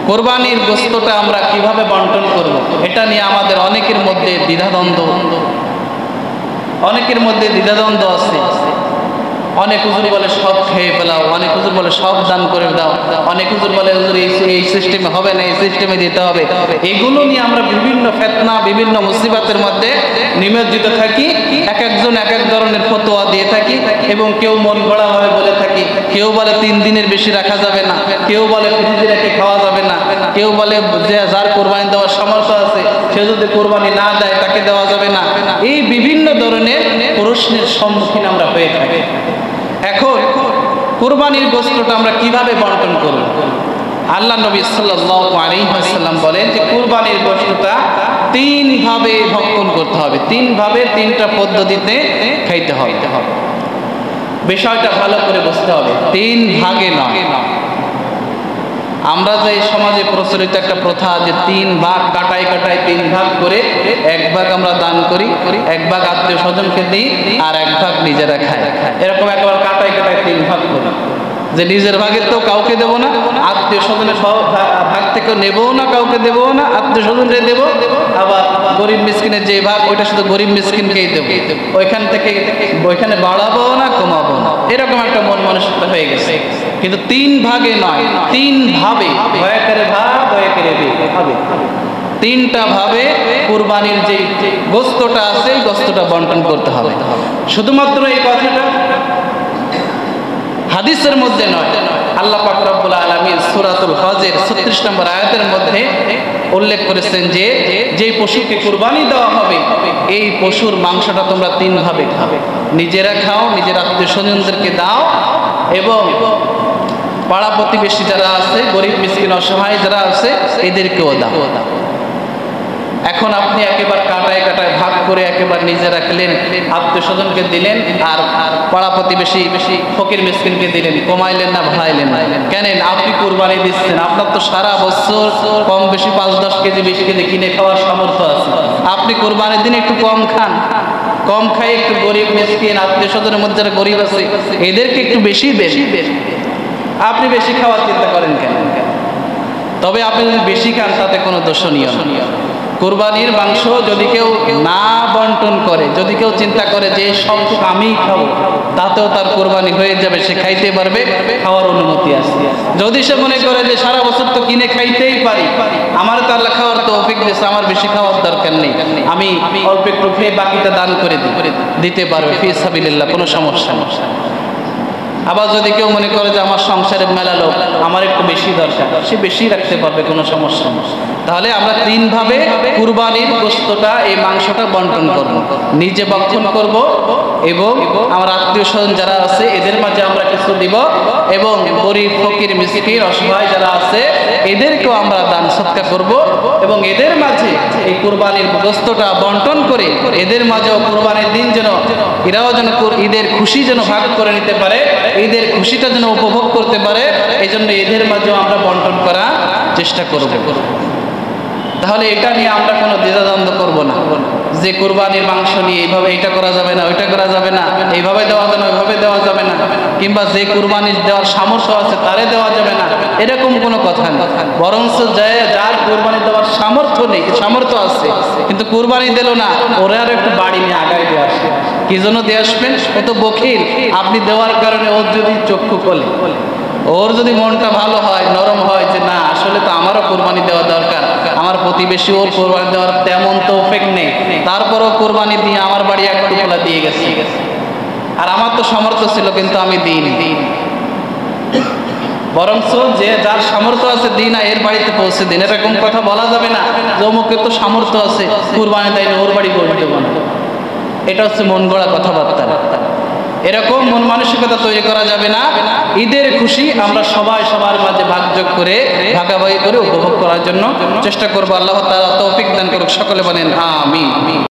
কোরবানির গোশতটা আমরা কিভাবে বন্টন করব, এটা নিয়ে আমাদের অনেকের মধ্যে দ্বিধাদ্বন্দ্ব আছে। অনেক হুজুর বলে সব খেয়ে ফেলাও, অনেক হুজুর বলে সব দান করে দাও, অনেক হুজুর বলে হুজুর এই সিস্টেমে হবে না, এই সিস্টেমে দিতে হবে। এগুলো নিয়ে আমরা বিভিন্ন ফিতনা, বিভিন্ন মুসিবতের মধ্যে নিমজ্জিত থাকি। এক একজন এক এক ধরনের ফতোয়া দিয়ে থাকি এবং কেউ মন গড়া ভাবে বলে থাকি। কেউ বলে 3 দিনের বেশি রাখা যাবে না, কেউ বলে ফ্রিজে রেখে খাওয়া যাবে না, কেউ বলে যে যার কোরবানি দেওয়ার সামর্থ্য আছে সে যদি কোরবানি না দেয় তাকে দেওয়া যাবে না। এই বিভিন্ন ধরনের প্রশ্নের সম্মুখীন আমরা হয়ে থাকি। এখন কুরবানির গোশতটা আমরা কিভাবে বন্টন করব? আল্লাহ নবী সাল্লাল্লাহু আলাইহি ওয়াসাল্লাম বলেন যে কুরবানির গোশতটা 3 ভাবে ভক্ষণ করতে হবে, 3 ভাবে 3টা পদ্ধতিতে খাইতে হবে। বিষয়টা ভালো করে বুঝতে হবে, 3 ভাগে নয়। আমরা যে সমাজে প্রচলিত একটা প্রথা যে 3 ভাগ কাটায় 3 ভাগ করে 1 ভাগ আমরা দান করি, 1 ভাগ আত্মীয় স্বজনকে দিই, আর 1 ভাগ নিজেরা খাই। এরকম একবার কাটায় 3 ভাগ করি যে নিজের ভাগের তো কাউকে দেবো না, আত্মীয় স্বজনের ভাগ থেকে নেবও না, কাউকে দেবও না, আত্মীয় স্বজনকে দেবো, আবার গরিব মিসকিনের যে ভাগ ওইটা শুধু গরিব মিসকিনকেই দেবো, ওইখানে বাড়াবো না, কমাবো না। এরকম একটা মন মানসিকতা হয়ে গেছে। কিন্তু 3 ভাগে নয়, 3 ভাবে, ভয়কারে ভাগ ভয়কারে হবে, 3টা ভাবে কুরবানির যে গোশতটা আছে এই গোশতটা বন্টন করতে হবে। শুধুমাত্র এই কথাটা হাদিসের মধ্যে নয়, আল্লাহ পাক রব্বুল আলামিন সূরাতুল হজের 36 নম্বর আয়াতের মধ্যে উল্লেখ করেছেন যে যেই পশুকে কুরবানি দেওয়া হবে এই পশুর মাংসটা তোমরা 3 ভাবে খাবে। নিজেরা খাও, নিজের আত্মীয় স্বজনদেরকে দাও এবং পাড়া প্রতিবেশী যারা আছে, গরিব মিসকিন অসহায় যারা আছে এদেরকেও দাও। এখন আপনি একেবারে কাটায় ভাগ করে একেবারে নিজে রাখলেন, আত্মীয় স্বজনকে দিলেন, আর পাড়া প্রতিবেশী ফকির মিসকিনকে দিলেন, কমাইলেন না বাড়াইলেন না কেন? আপনি কুরবানি দিচ্ছেন, আপনার তো সারা বছর কম বেশি 5-10 কেজি 20 কেজি কিনে খাওয়ার সামর্থ্য আছে। আপনি কুরবানির দিন একটু কম খান, কম খাই, একটু গরিব মিসকিন আত্মীয় স্বজনের মধ্যে যারা গরিব আছে এদেরকে একটু বেশি আপনি বেশি খাওয়ার চিন্তা করেন কেন? তবে আপনি যদি বেশি খান তাতে কোনো দোষণীয় না। কুরবানির মাংস যদি কেউ না বন্টন করে, যদি কেউ চিন্তা করে যে সবটুকু আমিই খাবো, তাতেও তার কুরবানি হয়ে যাবে, সে খাইতে পারবে, খাওয়ার অনুমতি আছে। যদি সে মনে করে যে সারা বছর তো কিনে খাইতেই পারি, আমার তো আল্লাহ খাওয়ার তৌফিক দিয়েছে, আমার বেশি খাওয়ার দরকার নেই, আমি অল্প একটু খেয়ে বাকিটা দান করে দিতে পারবে, ফি সাবিলিল্লাহ, কোনো সমস্যা নেই। আবার যদি কেউ মনে করে যে আমার সংসারের মেলা লোক, আমার একটু বেশি দরকার, সে বেশি রাখতে পারবে, কোনো সমস্যা নেই। তাহলে আমরা 3 ভাবে কুরবানির গোশতটা, এই মাংসটা বন্টন করব। নিজে ভক্ষণ করব এবং আমার আত্মীয় স্বজন যারা আছে এদের মাঝে আমরা কিছু দিব এবং গরিব ফকির মিসকিন অসহায় যারা আছে এদেরকেও আমরা দান সৎকার করব এবং এদের মাঝে এই কুরবানির গোশতটা বন্টন করে এদের মাঝেও কুরবানির দিন যেন এরাও যেন ঈদের খুশি যেন ভাগ করে নিতে পারে, ঈদের খুশিটা যেন উপভোগ করতে পারে, এই জন্য এদের মাঝেও আমরা বন্টন করার চেষ্টা করব। তাহলে এটা নিয়ে আমরা কোনো দ্বিধাদ্বন্দ্ব করব না যে কুরবানির মাংস নিয়ে এইভাবে এটা করা যাবে না, ওইটা করা যাবে না, এইভাবে দেওয়া যাবে না, ওইভাবে দেওয়া যাবে না, কিংবা যে কুরবানি দেওয়ার সামর্থ্য আছে তারে দেওয়া যাবে না, এরকম কোনো কথা না। বরঞ্চ যার কুরবানি দেওয়ার সামর্থ্য নেই, সামর্থ্য আছে কিন্তু কুরবানি দিল না, ওরা আর একটু বাড়ি নিয়ে আগায় দিয়ে আসে। কি জন্য দিয়ে আসবেন? ও তো বখিল। আপনি দেওয়ার কারণে ওর যদি চক্ষু খোলে, ওর যদি মনটা ভালো হয়, নরম হয় যে না আসলে তো আমারও কোরবানি দেওয়া দরকার, আমার প্রতিবেশী ওর কোরবানি দেওয়ার তেমন তৌফিক নেই, তারপরও কোরবানি দিয়ে আমার বাড়ি এক টুকরা দিয়ে গেছে, আর আমার তো সামর্থ্য ছিল কিন্তু আমি দিইনি। বরঞ্চ যে যার সামর্থ্য আছে দিই না, এর বাড়িতে পৌঁছে দিন। এরকম কথা বলা যাবে না যে অমুকের তো সামর্থ্য আছে কোরবানি দেয় না, ওর বাড়ি কোরবানি দেবো না। এটা হচ্ছে মন গড়া কথাবার্তা। এরকম মন মানসিকতা তৈরি করা যাবে না। ঈদের খুশি আমরা সবাই সবার মাঝে ভাগযোগ করে ভাগাভাগি করে উপভোগ করার জন্য চেষ্টা করবো। আল্লাহ তাআলা তৌফিক দান করুক। সকলে বলেন আমিন।